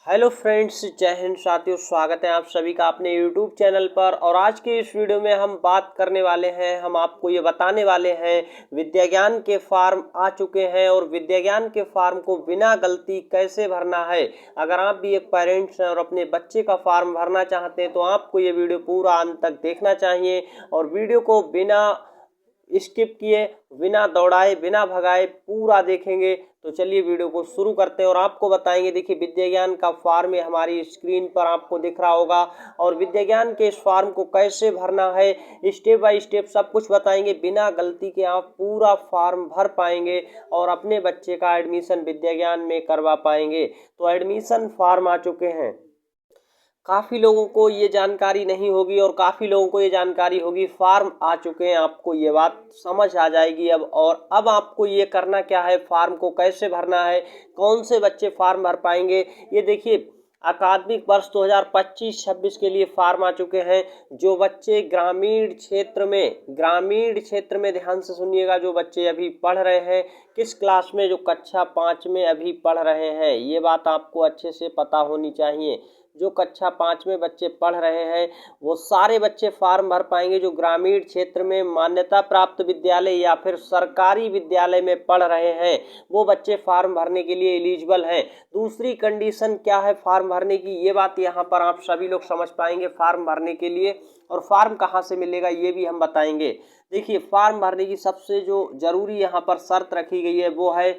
Hello friends, जय हिंद साथियों। स्वागत है आप सभी का अपने यूट्यूब चैनल पर। और आज के इस वीडियो में हम बात करने वाले हैं, हम आपको ये बताने वाले हैं विद्या ज्ञान के फॉर्म आ चुके हैं और विद्या ज्ञान के फॉर्म को बिना गलती कैसे भरना है। अगर आप भी एक पेरेंट्स हैं और अपने बच्चे का फॉर्म भरना चाहते हैं तो आपको ये वीडियो पूरा अंत तक देखना चाहिए और वीडियो को बिना स्किप किए, बिना दौड़ाए, बिना भगाए पूरा देखेंगे। तो चलिए वीडियो को शुरू करते हैं और आपको बताएंगे। देखिए, विद्या ज्ञान का फॉर्म हमारी स्क्रीन पर आपको दिख रहा होगा और विद्या ज्ञान के इस फॉर्म को कैसे भरना है स्टेप बाय स्टेप सब कुछ बताएंगे। बिना गलती के आप पूरा फॉर्म भर पाएंगे और अपने बच्चे का एडमिशन विद्या ज्ञान में करवा पाएंगे। तो एडमिशन फॉर्म आ चुके हैं। काफ़ी लोगों को ये जानकारी नहीं होगी और काफ़ी लोगों को ये जानकारी होगी। फॉर्म आ चुके हैं, आपको ये बात समझ आ जाएगी अब। और अब आपको ये करना क्या है, फॉर्म को कैसे भरना है, कौन से बच्चे फॉर्म भर पाएंगे। ये देखिए, अकादमिक वर्ष 2025-26 के लिए फॉर्म आ चुके हैं। जो बच्चे ग्रामीण क्षेत्र में ध्यान से सुनिएगा, जो बच्चे अभी पढ़ रहे हैं किस क्लास में, जो कक्षा 5 में अभी पढ़ रहे हैं, ये बात आपको अच्छे से पता होनी चाहिए। जो कक्षा 5 में बच्चे पढ़ रहे हैं वो सारे बच्चे फॉर्म भर पाएंगे। जो ग्रामीण क्षेत्र में मान्यता प्राप्त विद्यालय या फिर सरकारी विद्यालय में पढ़ रहे हैं वो बच्चे फॉर्म भरने के लिए एलिजिबल हैं। दूसरी कंडीशन क्या है फॉर्म भरने की, ये बात यहाँ पर आप सभी लोग समझ पाएंगे फॉर्म भरने के लिए। और फॉर्म कहाँ से मिलेगा ये भी हम बताएंगे। देखिए, फॉर्म भरने की सबसे जो जरूरी यहाँ पर शर्त रखी गई है वो है,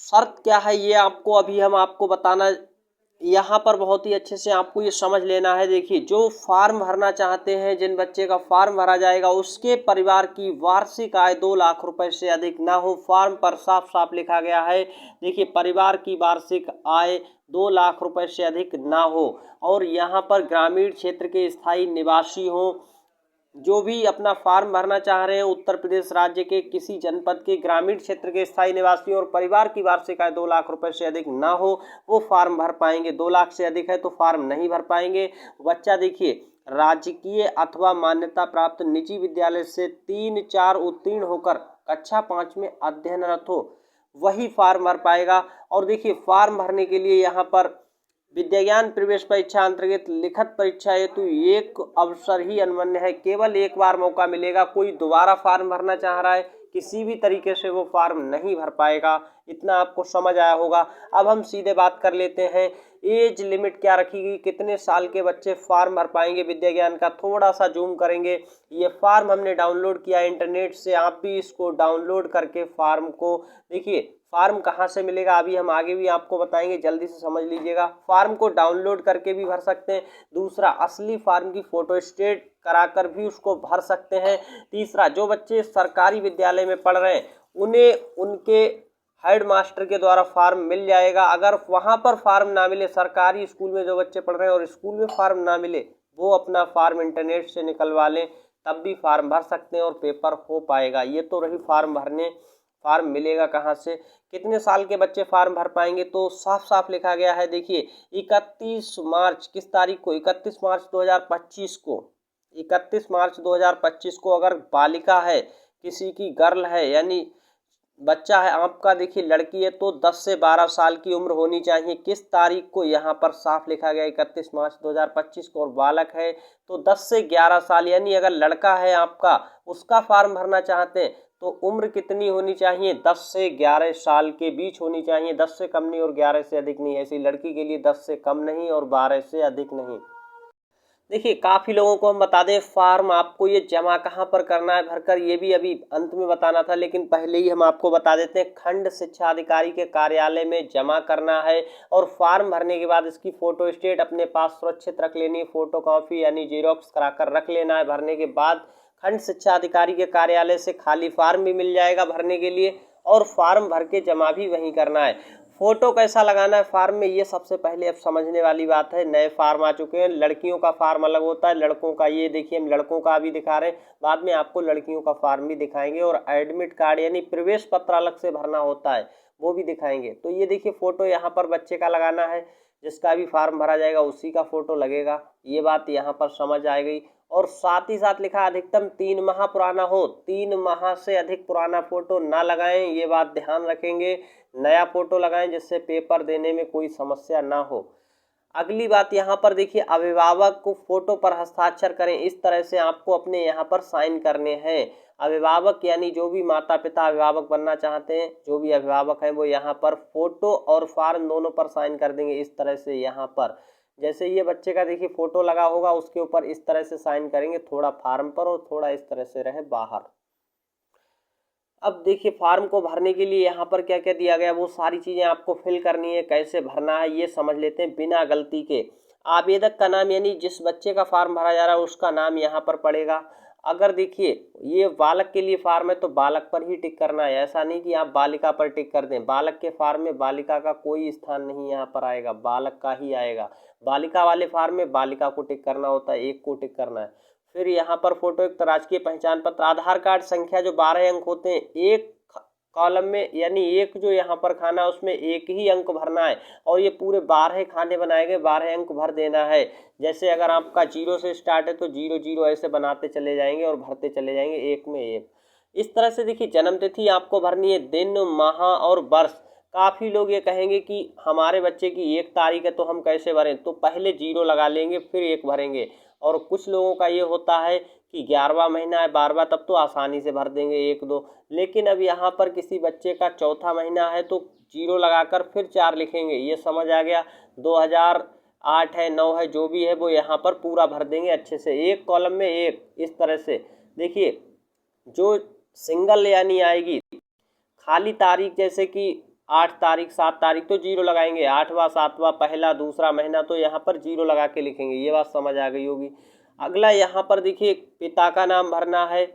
शर्त क्या है ये आपको अभी हम आपको बताना, यहाँ पर बहुत ही अच्छे से आपको ये समझ लेना है। देखिए, जो फॉर्म भरना चाहते हैं, जिन बच्चे का फॉर्म भरा जाएगा उसके परिवार की वार्षिक आय 2 लाख रुपए से अधिक ना हो। फॉर्म पर साफ साफ लिखा गया है। देखिए, परिवार की वार्षिक आय 2 लाख रुपए से अधिक ना हो और यहाँ पर ग्रामीण क्षेत्र के स्थायी निवासी हों। जो भी अपना फॉर्म भरना चाह रहे हैं उत्तर प्रदेश राज्य के किसी जनपद के ग्रामीण क्षेत्र के स्थायी निवासी और परिवार की वार्षिक आय 2 लाख रुपए से अधिक ना हो, वो फॉर्म भर पाएंगे। 2 लाख से अधिक है तो फॉर्म नहीं भर पाएंगे। बच्चा देखिए, राजकीय अथवा मान्यता प्राप्त निजी विद्यालय से 3-4 उत्तीर्ण होकर कक्षा 5 में अध्ययनरत हो, वही फॉर्म भर पाएगा। और देखिए, फॉर्म भरने के लिए यहाँ पर विद्या ज्ञान प्रवेश परीक्षा अंतर्गत लिखित परीक्षा हेतु एक अवसर ही अनवन्य है। केवल एक बार मौका मिलेगा। कोई दोबारा फॉर्म भरना चाह रहा है किसी भी तरीके से वो फॉर्म नहीं भर पाएगा। इतना आपको समझ आया होगा। अब हम सीधे बात कर लेते हैं, एज लिमिट क्या रखी गई, कितने साल के बच्चे फॉर्म भर पाएंगे विद्या ज्ञान का। थोड़ा सा जूम करेंगे। ये फॉर्म हमने डाउनलोड किया इंटरनेट से, आप भी इसको डाउनलोड करके फॉर्म को देखिए। फॉर्म कहाँ से मिलेगा अभी हम आगे भी आपको बताएंगे, जल्दी से समझ लीजिएगा। फॉर्म को डाउनलोड करके भी भर सकते हैं। दूसरा, असली फॉर्म की फोटो स्टेट कराकर भी उसको भर सकते हैं। तीसरा, जो बच्चे सरकारी विद्यालय में पढ़ रहे हैं उन्हें उनके हेड मास्टर के द्वारा फॉर्म मिल जाएगा। अगर वहाँ पर फॉर्म ना मिले, सरकारी स्कूल में जो बच्चे पढ़ रहे हैं और स्कूल में फॉर्म ना मिले, वो अपना फॉर्म इंटरनेट से निकलवा लें, तब भी फॉर्म भर सकते हैं और पेपर हो पाएगा। ये तो रही फॉर्म भरने। फॉर्म मिलेगा कहाँ से, कितने साल के बच्चे फॉर्म भर पाएंगे, तो साफ साफ लिखा गया है। देखिए, 31 मार्च किस तारीख को, 31 मार्च 2025 को, 31 मार्च 2025 को अगर बालिका है, किसी की गर्ल है, यानी बच्चा है आपका, देखिए लड़की है तो 10 से 12 साल की उम्र होनी चाहिए। किस तारीख को, यहाँ पर साफ लिखा गया 31 मार्च 2025 को। और बालक है तो 10 से 11 साल, यानी अगर लड़का है आपका, उसका फॉर्म भरना चाहते हैं तो उम्र कितनी होनी चाहिए, 10 से 11 साल के बीच होनी चाहिए। 10 से कम नहीं और 11 से अधिक नहीं। ऐसी लड़की के लिए 10 से कम नहीं और 12 से अधिक नहीं। देखिए, काफ़ी लोगों को हम बता दें, फॉर्म आपको ये जमा कहाँ पर करना है भरकर, ये भी अभी अंत में बताना था, लेकिन पहले ही हम आपको बता देते हैं। खंड शिक्षा अधिकारी के कार्यालय में जमा करना है और फॉर्म भरने के बाद इसकी फ़ोटो स्टेट अपने पास सुरक्षित रख लेनी है। फ़ोटो कॉपी यानी जीरोक्स कराकर रख लेना है। भरने के बाद खंड शिक्षा अधिकारी के कार्यालय से खाली फॉर्म भी मिल जाएगा भरने के लिए और फॉर्म भर के जमा भी वहीं करना है। फोटो कैसा लगाना है फॉर्म में, ये सबसे पहले अब समझने वाली बात है। नए फॉर्म आ चुके हैं। लड़कियों का फॉर्म अलग होता है, लड़कों का। ये देखिए, हम लड़कों का अभी दिखा रहे हैं, बाद में आपको लड़कियों का फॉर्म भी दिखाएंगे। और एडमिट कार्ड यानी प्रवेश पत्र अलग से भरना होता है, वो भी दिखाएंगे। तो ये देखिए, फोटो यहाँ पर बच्चे का लगाना है, जिसका भी फॉर्म भरा जाएगा उसी का फोटो लगेगा। ये बात यहाँ पर समझ आ गई। और साथ ही साथ लिखा अधिकतम 3 माह पुराना हो। 3 माह से अधिक पुराना फोटो ना लगाएं, ये बात ध्यान रखेंगे। नया फोटो लगाएं जिससे पेपर देने में कोई समस्या ना हो। अगली बात यहाँ पर देखिए, अभिभावक को फोटो पर हस्ताक्षर करें। इस तरह से आपको अपने यहाँ पर साइन करने हैं। अभिभावक यानी जो भी माता पिता अभिभावक बनना चाहते हैं, जो भी अभिभावक हैं, वो यहाँ पर फोटो और फॉर्म दोनों पर साइन कर देंगे। इस तरह से यहाँ पर जैसे ये बच्चे का देखिए फोटो लगा होगा, उसके ऊपर इस तरह से साइन करेंगे, थोड़ा फार्म पर और थोड़ा इस तरह से रहे बाहर। अब देखिए फार्म को भरने के लिए यहाँ पर क्या क्या दिया गया, वो सारी चीज़ें आपको फिल करनी है। कैसे भरना है ये समझ लेते हैं बिना गलती के। आवेदक का नाम यानी जिस बच्चे का फार्म भरा जा रहा है उसका नाम यहाँ पर पड़ेगा। अगर देखिए ये बालक के लिए फार्म है तो बालक पर ही टिक करना है, ऐसा नहीं कि आप बालिका पर टिक कर दें। बालक के फार्म में बालिका का कोई स्थान नहीं यहाँ पर आएगा, बालक का ही आएगा। बालिका वाले फार्म में बालिका को टिक करना होता है, एक को टिक करना है। फिर यहाँ पर फोटो, एक राजकीय पहचान पत्र, आधार कार्ड संख्या जो 12 अंक होते हैं, एक कॉलम में यानी एक जो यहाँ पर खाना है उसमें एक ही अंक भरना है। और ये पूरे 12 खाने बनाए गए, 12 अंक भर देना है। जैसे अगर आपका 0 से स्टार्ट है तो 0 0 ऐसे बनाते चले जाएंगे और भरते चले जाएंगे, एक में एक। इस तरह से देखिए जन्म तिथि आपको भरनी है, दिन माह और वर्ष। काफ़ी लोग ये कहेंगे कि हमारे बच्चे की 1 तारीख है तो हम कैसे भरें, तो पहले 0 लगा लेंगे फिर 1 भरेंगे। और कुछ लोगों का ये होता है कि 11वां महीना है 12वां, तब तो आसानी से भर देंगे 1 2। लेकिन अब यहाँ पर किसी बच्चे का 4था महीना है तो 0 लगाकर फिर 4 लिखेंगे, ये समझ आ गया। 2008 है 9 है जो भी है वो यहाँ पर पूरा भर देंगे अच्छे से, एक कॉलम में एक। इस तरह से देखिए जो सिंगल यानी आएगी खाली तारीख, जैसे कि 8 तारीख 7 तारीख तो 0 लगाएंगे, 8वां 7वां पहला दूसरा महीना तो यहाँ पर 0 लगा के लिखेंगे। ये बात समझ आ गई होगी। अगला यहाँ पर देखिए पिता का नाम भरना है।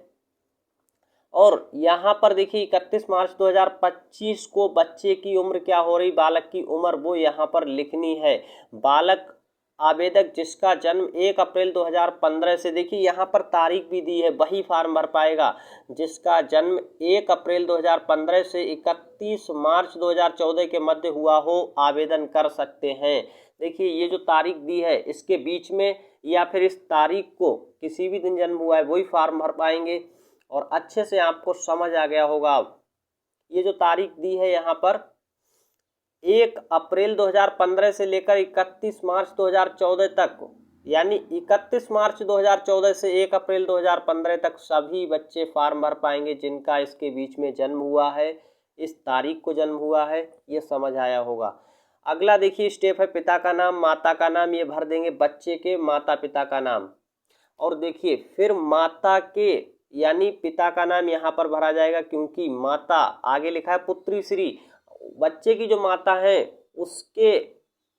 और यहाँ पर देखिए 31 मार्च 2025 को बच्चे की उम्र क्या हो रही, बालक की उम्र वो यहाँ पर लिखनी है। बालक आवेदक जिसका जन्म 1 अप्रैल 2015 से, देखिए यहाँ पर तारीख भी दी है, वही फार्म भर पाएगा। जिसका जन्म 1 अप्रैल 2015 से 31 मार्च 2014 के मध्य हुआ हो, आवेदन कर सकते हैं। देखिए ये जो तारीख दी है इसके बीच में या फिर इस तारीख को किसी भी दिन जन्म हुआ है वही फार्म भर पाएंगे। और अच्छे से आपको समझ आ गया होगा। अब ये जो तारीख दी है यहाँ पर 1 अप्रैल 2015 से लेकर 31 मार्च 2014 तक, यानी 31 मार्च 2014 से 1 अप्रैल 2015 तक सभी बच्चे फार्म भर पाएंगे जिनका इसके बीच में जन्म हुआ है, इस तारीख को जन्म हुआ है। ये समझ आया होगा। अगला देखिए स्टेप है पिता का नाम माता का नाम, ये भर देंगे बच्चे के माता पिता का नाम। और देखिए फिर माता के यानी पिता का नाम यहाँ पर भरा जाएगा, क्योंकि माता आगे लिखा है पुत्री श्री, बच्चे की जो माता है उसके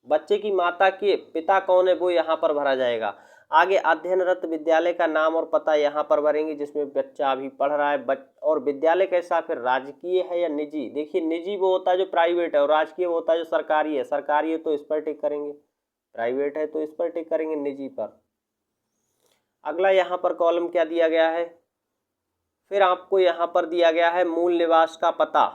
बच्चे की माता के पिता कौन है वो यहाँ पर भरा जाएगा। आगे अध्ययनरत विद्यालय का नाम और पता यहाँ पर भरेंगे जिसमें बच्चा अभी पढ़ रहा है। और विद्यालय कैसा, फिर राजकीय है या निजी। देखिए निजी वो होता है जो प्राइवेट है और राजकीय वो होता है जो सरकारी है। सरकारी है तो इस पर टिक करेंगे, प्राइवेट है तो इस पर टिक करेंगे, निजी पर। अगला यहाँ पर कॉलम क्या दिया गया है, फिर आपको यहाँ पर दिया गया है मूल निवास का पता,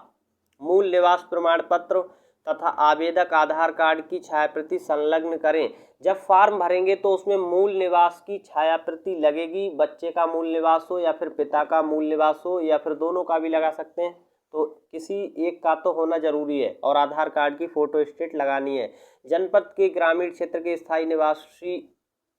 मूल निवास प्रमाण पत्र तथा आवेदक आधार कार्ड की छायाप्रति संलग्न करें। जब फॉर्म भरेंगे तो उसमें मूल निवास की छायाप्रति लगेगी, बच्चे का मूल निवास हो या फिर पिता का मूल निवास हो या फिर दोनों का भी लगा सकते हैं, तो किसी एक का तो होना जरूरी है। और आधार कार्ड की फोटो स्टेट लगानी है। जनपद के ग्रामीण क्षेत्र के स्थायी निवासी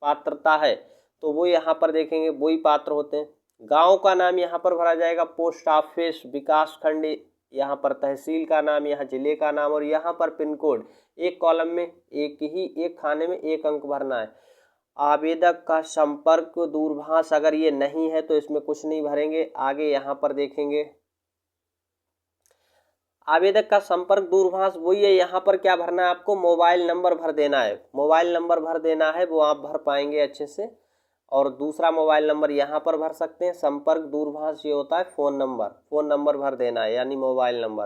पात्रता है तो वो यहाँ पर देखेंगे वही पात्र होते हैं। गांव का नाम यहाँ पर भरा जाएगा, पोस्ट ऑफिस, विकास खंड, यहाँ पर तहसील का नाम, यहाँ जिले का नाम और यहाँ पर पिन कोड। एक कॉलम में एक खाने में 1 अंक भरना है। आवेदक का संपर्क दूरभाष अगर ये नहीं है तो इसमें कुछ नहीं भरेंगे। आगे यहाँ पर देखेंगे आवेदक का संपर्क दूरभाष वही है, यहाँ पर क्या भरना है आपको, मोबाइल नंबर भर देना है। मोबाइल नंबर भर देना है, वो आप भर पाएंगे अच्छे से। और दूसरा मोबाइल नंबर यहाँ पर भर सकते हैं। संपर्क दूरभाष ये होता है फ़ोन नंबर भर देना है यानी मोबाइल नंबर।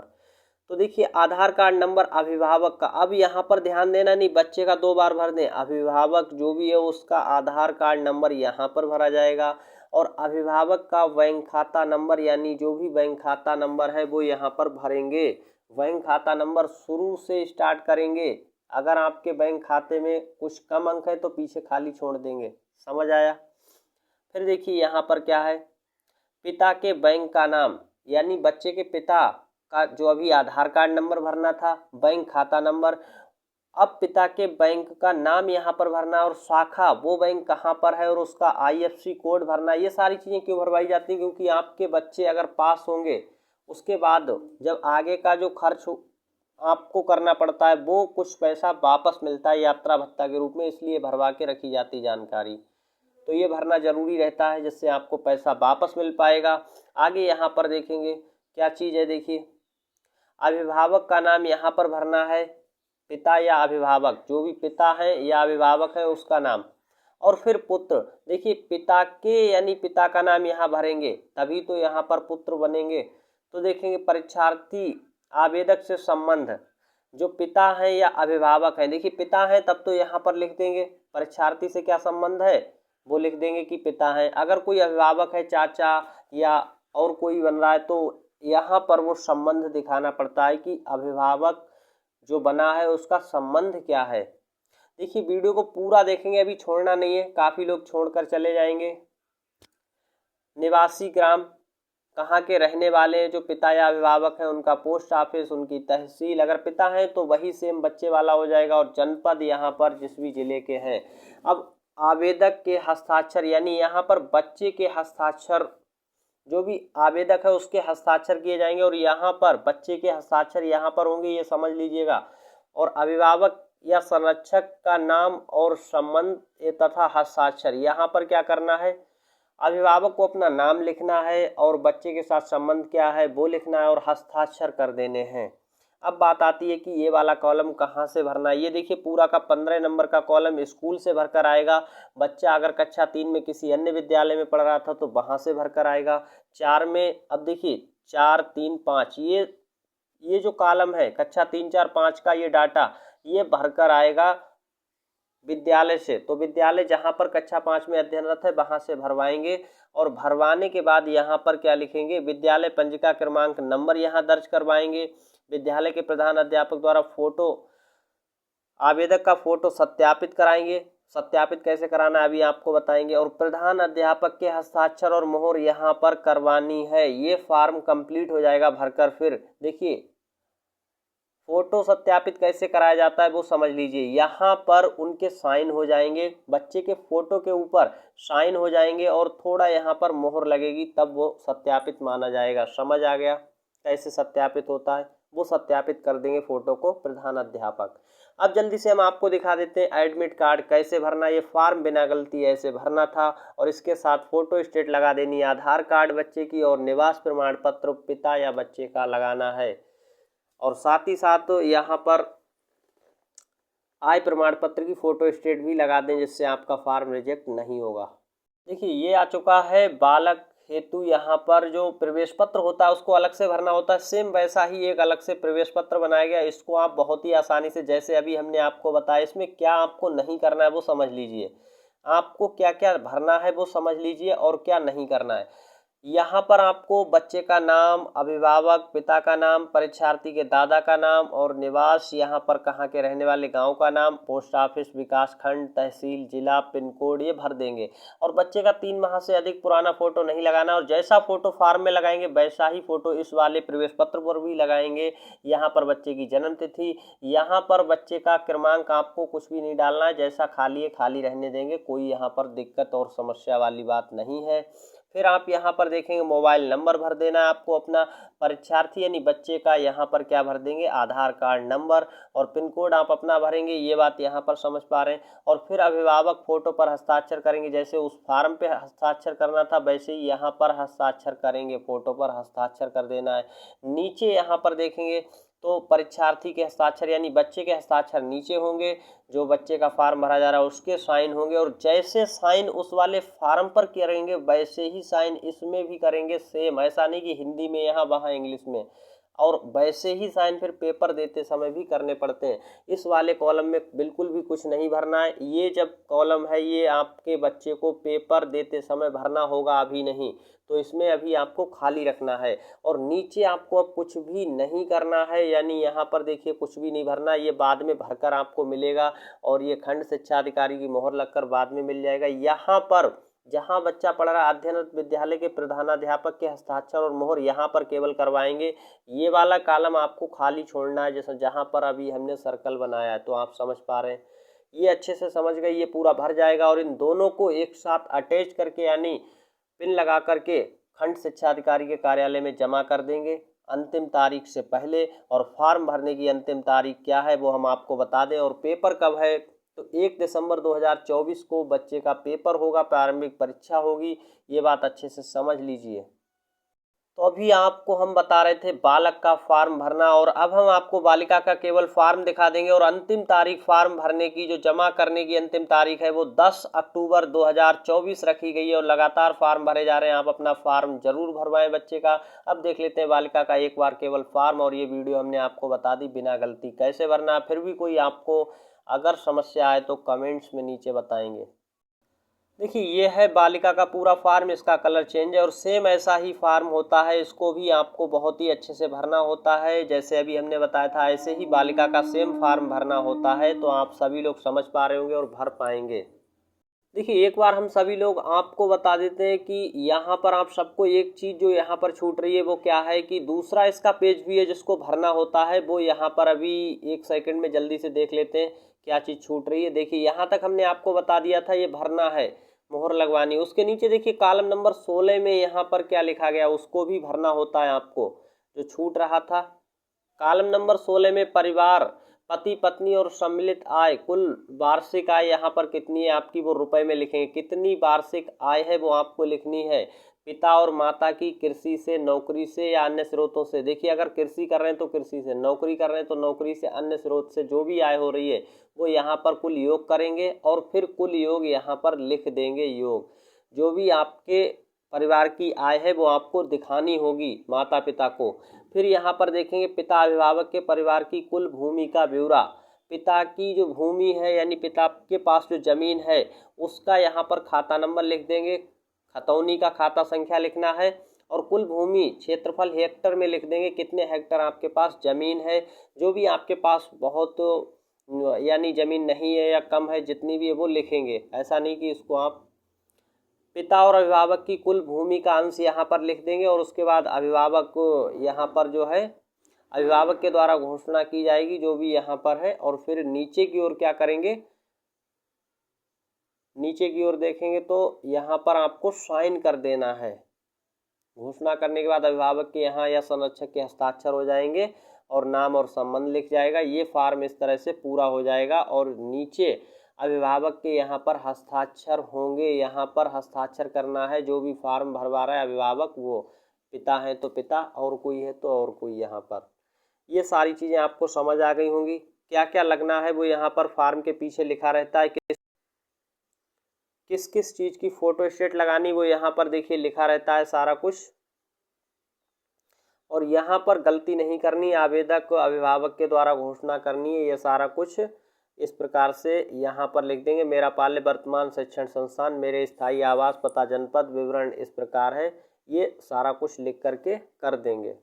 तो देखिए आधार कार्ड नंबर अभिभावक का, अब यहाँ पर ध्यान देना नहीं, बच्चे का 2 बार भर दें। अभिभावक जो भी है उसका आधार कार्ड नंबर यहाँ पर भरा जाएगा। और अभिभावक का बैंक खाता नंबर यानी जो भी बैंक खाता नंबर है वो यहाँ पर भरेंगे। बैंक खाता नंबर शुरू से स्टार्ट करेंगे। अगर आपके बैंक खाते में कुछ कम अंक है तो पीछे खाली छोड़ देंगे, समझ आया। फिर देखिए यहाँ पर क्या है, पिता के बैंक का नाम, यानी बच्चे के पिता का जो अभी आधार कार्ड नंबर भरना था, बैंक खाता नंबर, अब पिता के बैंक का नाम यहाँ पर भरना और शाखा वो बैंक कहाँ पर है और उसका आईएफएससी कोड भरना। ये सारी चीज़ें क्यों भरवाई जाती हैं? क्योंकि आपके बच्चे अगर पास होंगे उसके बाद जब आगे का जो खर्च आपको करना पड़ता है वो कुछ पैसा वापस मिलता है यात्रा भत्ता के रूप में, इसलिए भरवा के रखी जाती जानकारी। तो ये भरना जरूरी रहता है जिससे आपको पैसा वापस मिल पाएगा। आगे यहाँ पर देखेंगे क्या चीज़ है, देखिए अभिभावक का नाम यहाँ पर भरना है, पिता या अभिभावक, जो भी पिता है या अभिभावक है उसका नाम। और फिर पुत्र, देखिए पिता के यानी पिता का नाम यहाँ भरेंगे तभी तो यहाँ पर पुत्र बनेंगे। तो देखेंगे परीक्षार्थी आवेदक से संबंध, जो पिता है या अभिभावक है, देखिए पिता है तब तो यहाँ पर लिख देंगे परीक्षार्थी से क्या संबंध है, वो लिख देंगे कि पिता है। अगर कोई अभिभावक है, चाचा या और कोई बन रहा है, तो यहाँ पर वो संबंध दिखाना पड़ता है कि अभिभावक जो बना है उसका संबंध क्या है। देखिए वीडियो को पूरा देखेंगे, अभी छोड़ना नहीं है, काफ़ी लोग छोड़कर चले जाएंगे। निवासी ग्राम, कहाँ के रहने वाले हैं, जो पिता या अभिभावक हैं उनका पोस्ट ऑफिस, उनकी तहसील, अगर पिता है तो वही सेम बच्चे वाला हो जाएगा, और जनपद यहाँ पर जिस भी जिले के हैं। अब आवेदक के हस्ताक्षर, यानी यहाँ पर बच्चे के हस्ताक्षर, जो भी आवेदक है उसके हस्ताक्षर किए जाएंगे और यहाँ पर बच्चे के हस्ताक्षर यहाँ पर होंगे, ये समझ लीजिएगा। और अभिभावक या संरक्षक का नाम और संबंध तथा हस्ताक्षर, यहाँ पर क्या करना है, अभिभावक को अपना नाम लिखना है और बच्चे के साथ संबंध क्या है वो लिखना है और हस्ताक्षर कर देने हैं। अब बात आती है कि ये वाला कॉलम कहाँ से भरना है। ये देखिए पूरा का 15 नंबर का कॉलम स्कूल से भरकर आएगा। बच्चा अगर कक्षा 3 में किसी अन्य विद्यालय में पढ़ रहा था तो वहाँ से भरकर आएगा। 4 में, अब देखिए 4, 3, 5, ये जो कॉलम है कक्षा 3, 4, 5 का ये डाटा ये भरकर आएगा विद्यालय से। तो विद्यालय जहाँ पर कक्षा 5 में अध्ययनरत है वहाँ से भरवाएंगे और भरवाने के बाद यहाँ पर क्या लिखेंगे, विद्यालय पंजिका क्रमांक नंबर यहाँ दर्ज करवाएंगे। विद्यालय के प्रधान अध्यापक द्वारा फोटो, आवेदक का फोटो सत्यापित कराएंगे। सत्यापित कैसे कराना है अभी आपको बताएंगे। और प्रधान अध्यापक के हस्ताक्षर और मोहर यहाँ पर करवानी है। ये फॉर्म कंप्लीट हो जाएगा भरकर। फिर देखिए फोटो सत्यापित कैसे कराया जाता है वो समझ लीजिए। यहाँ पर उनके साइन हो जाएंगे, बच्चे के फोटो के ऊपर साइन हो जाएंगे और थोड़ा यहाँ पर मोहर लगेगी, तब वो सत्यापित माना जाएगा। समझ आ गया कैसे सत्यापित होता है, वो सत्यापित कर देंगे फोटो को प्रधान अध्यापक। अब जल्दी से हम आपको दिखा देते हैं एडमिट कार्ड कैसे भरना। ये फॉर्म बिना गलती ऐसे भरना था और इसके साथ फोटो स्टेट लगा देनी, आधार कार्ड बच्चे की और निवास प्रमाण पत्र पिता या बच्चे का लगाना है। और साथ ही साथ यहाँ पर आय प्रमाण पत्र की फोटो स्टेट भी लगा दें जिससे आपका फॉर्म रिजेक्ट नहीं होगा। देखिए ये आ चुका है बालक हेतु, यहाँ पर जो प्रवेश पत्र होता है उसको अलग से भरना होता है। सेम वैसा ही एक अलग से प्रवेश पत्र बनाया गया। इसको आप बहुत ही आसानी से, जैसे अभी हमने आपको बताया, इसमें क्या आपको नहीं करना है वो समझ लीजिए। आपको क्या क्या भरना है वो समझ लीजिए और क्या नहीं करना है। यहाँ पर आपको बच्चे का नाम, अभिभावक, पिता का नाम, परीक्षार्थी के दादा का नाम और निवास, यहाँ पर कहाँ के रहने वाले गांव का नाम, पोस्ट ऑफिस, विकास खंड, तहसील, जिला, पिन कोड ये भर देंगे। और बच्चे का 3 माह से अधिक पुराना फोटो नहीं लगाना और जैसा फोटो फॉर्म में लगाएंगे वैसा ही फोटो इस वाले प्रवेश पत्र पर भी लगाएंगे। यहाँ पर बच्चे की जन्म तिथि, यहाँ पर बच्चे का क्रमांक आपको कुछ भी नहीं डालना है, जैसा खाली है खाली रहने देंगे, कोई यहाँ पर दिक्कत और समस्या वाली बात नहीं है। फिर आप यहाँ पर देखेंगे मोबाइल नंबर भर देना है आपको अपना, परीक्षार्थी यानी बच्चे का यहाँ पर क्या भर देंगे, आधार कार्ड नंबर, और पिन कोड आप अपना भरेंगे। ये बात यहाँ पर समझ पा रहे हैं। और फिर अभिभावक फोटो पर हस्ताक्षर करेंगे, जैसे उस फॉर्म पे हस्ताक्षर करना था वैसे ही यहाँ पर हस्ताक्षर करेंगे, फोटो पर हस्ताक्षर कर देना है। नीचे यहाँ पर देखेंगे तो परीक्षार्थी के हस्ताक्षर यानी बच्चे के हस्ताक्षर नीचे होंगे, जो बच्चे का फॉर्म भरा जा रहा है उसके साइन होंगे, और जैसे साइन उस वाले फॉर्म पर करेंगे वैसे ही साइन इसमें भी करेंगे सेम। ऐसा नहीं कि हिंदी में यहाँ वहाँ इंग्लिश में, और वैसे ही साइन फिर पेपर देते समय भी करने पड़ते हैं। इस वाले कॉलम में बिल्कुल भी कुछ नहीं भरना है। ये जब कॉलम है ये आपके बच्चे को पेपर देते समय भरना होगा, अभी नहीं, तो इसमें अभी आपको खाली रखना है। और नीचे आपको अब कुछ भी नहीं करना है, यानी यहाँ पर देखिए कुछ भी नहीं भरना, ये बाद में भरकर आपको मिलेगा और ये खंड शिक्षा अधिकारी की मोहर लगकर बाद में मिल जाएगा। यहाँ पर जहां बच्चा पढ़ रहा है अध्ययनरत विद्यालय के प्रधानाध्यापक के हस्ताक्षर और मोहर यहाँ पर केवल करवाएंगे। ये वाला कॉलम आपको खाली छोड़ना है, जैसे जहाँ पर अभी हमने सर्कल बनाया है, तो आप समझ पा रहे हैं। ये अच्छे से समझ गए, ये पूरा भर जाएगा और इन दोनों को एक साथ अटैच करके यानी पिन लगा करके खंड शिक्षा अधिकारी के कार्यालय में जमा कर देंगे अंतिम तारीख से पहले। और फॉर्म भरने की अंतिम तारीख क्या है वो हम आपको बता दें। और पेपर कब है, तो 1 दिसंबर 2024 को बच्चे का पेपर होगा, प्रारंभिक परीक्षा होगी। ये बात अच्छे से समझ लीजिए। तो अभी आपको हम बता रहे थे बालक का फॉर्म भरना, और अब हम आपको बालिका का केवल फॉर्म दिखा देंगे। और अंतिम तारीख फॉर्म भरने की, जो जमा करने की अंतिम तारीख है, वो 10 अक्टूबर 2024 रखी गई है। और लगातार फॉर्म भरे जा रहे हैं, आप अपना फॉर्म जरूर भरवाएं बच्चे का। अब देख लेते हैं बालिका का एक बार केवल फॉर्म, और ये वीडियो हमने आपको बता दी बिना गलती कैसे भरना है। फिर भी कोई आपको अगर समस्या आए तो कमेंट्स में नीचे बताएंगे। देखिए ये है बालिका का पूरा फार्म, इसका कलर चेंज है और सेम ऐसा ही फार्म होता है। इसको भी आपको बहुत ही अच्छे से भरना होता है, जैसे अभी हमने बताया था ऐसे ही बालिका का सेम फार्म भरना होता है। तो आप सभी लोग समझ पा रहे होंगे और भर पाएंगे। देखिए एक बार हम सभी लोग आपको बता देते हैं कि यहाँ पर आप सबको एक चीज़ जो यहाँ पर छूट रही है वो क्या है कि दूसरा इसका पेज भी है जिसको भरना होता है। वो यहाँ पर अभी 1 सेकंड में जल्दी से देख लेते हैं क्या चीज़ छूट रही है। देखिए यहाँ तक हमने आपको बता दिया था, ये भरना है, मोहर लगवानी। उसके नीचे देखिए कॉलम नंबर 16 में यहाँ पर क्या लिखा गया उसको भी भरना होता है आपको, जो छूट रहा था। कॉलम नंबर 16 में परिवार, पति पत्नी और सम्मिलित आय, कुल वार्षिक आय यहाँ पर कितनी है आपकी वो रुपए में लिखेंगे। कितनी वार्षिक आय है वो आपको लिखनी है। पिता और माता की कृषि से, नौकरी से या अन्य स्रोतों से। देखिए अगर कृषि कर रहे हैं तो कृषि से, नौकरी कर रहे हैं तो नौकरी से, अन्य स्रोत से जो भी आय हो रही है वो यहाँ पर कुल योग करेंगे और फिर कुल योग यहाँ पर लिख देंगे। योग जो भी आपके परिवार की आय है वो आपको दिखानी होगी माता पिता को। फिर यहाँ पर देखेंगे पिता अभिभावक के परिवार की कुल भूमि का ब्यौरा। पिता की जो भूमि है यानी पिता के पास जो जमीन है उसका यहाँ पर खाता नंबर लिख देंगे, खतौनी का खाता संख्या लिखना है। और कुल भूमि क्षेत्रफल हेक्टर में लिख देंगे, कितने हेक्टर आपके पास जमीन है। जो भी आपके पास बहुत यानी जमीन नहीं है या कम है, जितनी भी है वो लिखेंगे। ऐसा नहीं कि इसको आप पिता और अभिभावक की कुल भूमि का अंश यहाँ पर लिख देंगे। और उसके बाद अभिभावक को यहाँ पर जो है अभिभावक के द्वारा घोषणा की जाएगी जो भी यहाँ पर है। और फिर नीचे की ओर क्या करेंगे, नीचे की ओर देखेंगे तो यहाँ पर आपको साइन कर देना है। घोषणा करने के बाद अभिभावक के यहाँ या संरक्षक के हस्ताक्षर हो जाएंगे और नाम और संबंध लिख जाएगा। ये फार्म इस तरह से पूरा हो जाएगा और नीचे अभिभावक के यहाँ पर हस्ताक्षर होंगे। यहाँ पर हस्ताक्षर करना है, जो भी फार्म भरवा रहा है अभिभावक, वो पिता है तो पिता और कोई है तो और कोई। यहाँ पर ये सारी चीज़ें आपको समझ आ गई होंगी। क्या क्या लगना है वो यहाँ पर फार्म के पीछे लिखा रहता है, किस किस चीज़ की फ़ोटो स्टेट लगानी वो यहाँ पर देखिए लिखा रहता है सारा कुछ। और यहाँ पर गलती नहीं करनी, आवेदक अभिभावक के द्वारा घोषणा करनी है। ये सारा कुछ इस प्रकार से यहाँ पर लिख देंगे। मेरा पाल्य वर्तमान शिक्षण संस्थान, मेरे स्थायी आवास, पता, जनपद, विवरण इस प्रकार है। ये सारा कुछ लिख करके कर देंगे।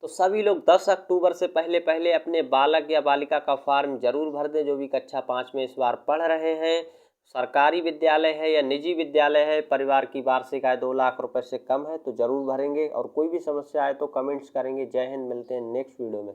तो सभी लोग 10 अक्टूबर से पहले पहले अपने बालक या बालिका का फॉर्म जरूर भर दें, जो भी कक्षा 5 में इस बार पढ़ रहे हैं। सरकारी विद्यालय है या निजी विद्यालय है, परिवार की वार्षिक आय 2 लाख रुपए से कम है तो जरूर भरेंगे। और कोई भी समस्या आए तो कमेंट्स करेंगे। जय हिंद, मिलते हैं नेक्स्ट वीडियो में।